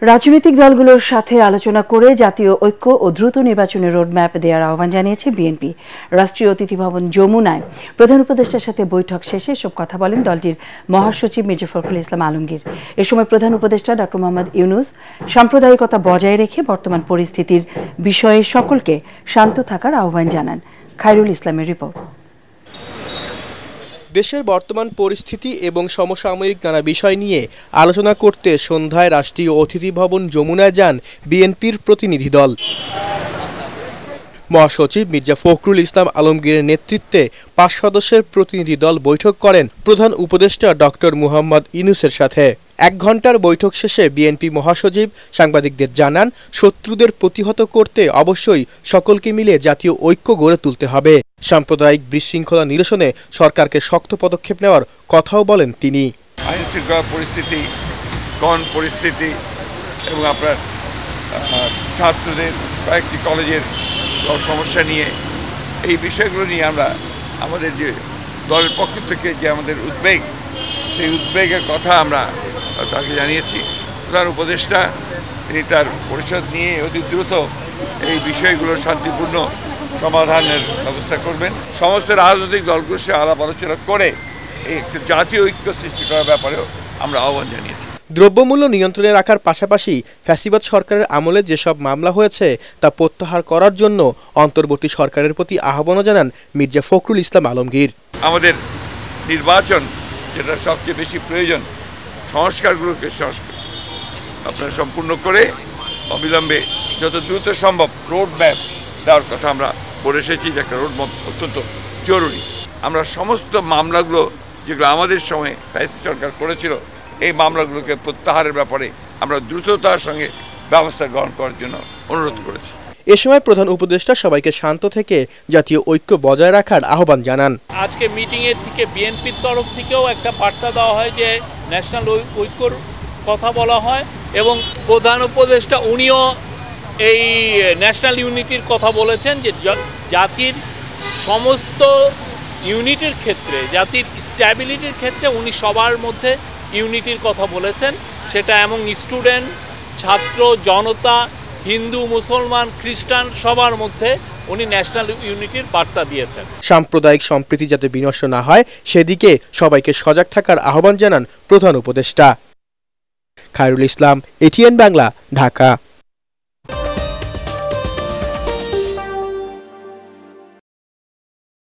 রাজনৈতিক দলগুলোর সাথে আলোচনা করে জাতীয় ঐক্য ও দ্রুত নির্বাচনের রোডম্যাপ দেওয়ার আহ্বান জানিয়েছে বিএনপি। রাষ্ট্রীয় অতিথি ভবন যমুনায় প্রধান উপদেষ্টার সাথে বৈঠক শেষে এসব কথা বলেন দলটির মহাসচিব মির্জা ফখরুল ইসলাম আলমগীর। এ সময় প্রধান উপদেষ্টা ডক্টর মোহাম্মদ ইউনূস সাম্প্রদায়িকতা বজায় রেখে বর্তমান পরিস্থিতির বিষয়ে সকলকে শান্ত থাকার আহ্বান জানান। খায়রুল ইসলামের রিপোর্ট। দেশের বর্তমান পরিস্থিতি এবং সমসাময়িক নানা বিষয় নিয়ে আলোচনা করতে সন্ধ্যায় রাষ্ট্রীয় অতিথি ভবন যমুনায় যান বিএনপির প্রতিনিধি দল। মহাসচিব মির্জা ফখরুল ইসলাম আলমগীরের নেতৃত্বে ৫ সদস্যের প্রতিনিধি দল বৈঠক করেন প্রধান উপদেষ্টা ডক্টর মোহাম্মদ ইউনূসের সাথে। ১ ঘণ্টার বৈঠক শেষে বিএনপি মহাসচিব সাংবাদিকদের জানান, শত্রুদের প্রতিহত করতে অবশ্যই সকলকে মিলে জাতীয় ঐক্য গড়ে তুলতে হবে। সাম্প্রদায়িক বিশৃঙ্খলা নিরসনে সরকারকে শক্ত পদক্ষেপ নেওয়ার কথাও বলেন তিনি। আইন শৃঙ্খলা পরিস্থিতি, পরিস্থিতি এবং আপনার ছাত্রদের কয়েকটি কলেজের সমস্যা নিয়ে এই বিষয়গুলো নিয়ে আমরা আমাদের যে দলের পক্ষ থেকে যে আমাদের উদ্বেগ, সেই উদ্বেগের কথা আমরা তাকে জানিয়েছি। প্রধান উপদেষ্টা তিনি তার পরিষদ নিয়ে অতি দ্রুত এই বিষয়গুলোর শান্তিপূর্ণ সমাধানের ব্যবস্থা করবেন। সমস্ত রাজনৈতিক দলগুলোর সাথে আলাপ আলোচনা করে এই জাতীয় ঐক্য সৃষ্টি করার ব্যাপারেও আমরা আহ্বান জানিয়েছি। দ্রব্যমূল্য নিয়ন্ত্রণে রাখার পাশাপাশি ফ্যাসিবাদ সরকারের আমলে যেসব মামলা হয়েছে তা প্রত্যাহার করার জন্য অন্তর্বর্তী সরকারের প্রতি আহ্বানও জানান মির্জা ফখরুল ইসলাম আলমগীর। আমাদের নির্বাচন যেটা সবচেয়ে বেশি প্রয়োজন, সংস্কারগুলোকে আপনারা সম্পূর্ণ করে অবিলম্বে যত দ্রুত সম্ভব রোড ম্যাপ দেওয়ার কথা আমরা বলে এসেছি যে একটা রোড ম্যাপ অত্যন্ত জরুরি। আমরা সমস্ত মামলাগুলো যেগুলো আমাদের সময় ফ্যাসিস্ট সরকার করেছিল, এই মামলাগুলোকে প্রত্যাহারের ব্যাপারে আমরা দ্রুততার সঙ্গে ব্যবস্থা গ্রহণ করার জন্য অনুরোধ করেছি। এ সময় প্রধান উপদেষ্টা সবাইকে শান্ত থেকে জাতীয় ঐক্য বজায় রাখার আহ্বান জানান। আজকে মিটিংয়ের থেকে বিএনপির তরফ থেকেও একটা বার্তা দেওয়া হয় যে ন্যাশনাল ঐক্যর কথা বলা হয় এবং প্রধান উপদেষ্টা উনিও এই ন্যাশনাল ইউনিটির কথা বলেছেন যে জাতির সমস্ত ইউনিটির ক্ষেত্রে, জাতির স্ট্যাবিলিটির ক্ষেত্রে উনি সবার মধ্যে ইউনিটির কথা বলেছেন। সেটা এমন স্টুডেন্ট, ছাত্র, জনতা, হিন্দু, মুসলমান, খ্রিস্টান সবার মধ্যে উনি ন্যাশনাল ইউনিটির বার্তা দিয়েছেন। সাম্প্রদায়িক সম্প্রীতি যাতে বিনষ্ট না হয় সেদিকে সবাইকে সজাগ থাকার আহ্বান জানান প্রধান উপদেষ্টা। খায়রুল ইসলাম, এটিএন বাংলা, ঢাকা।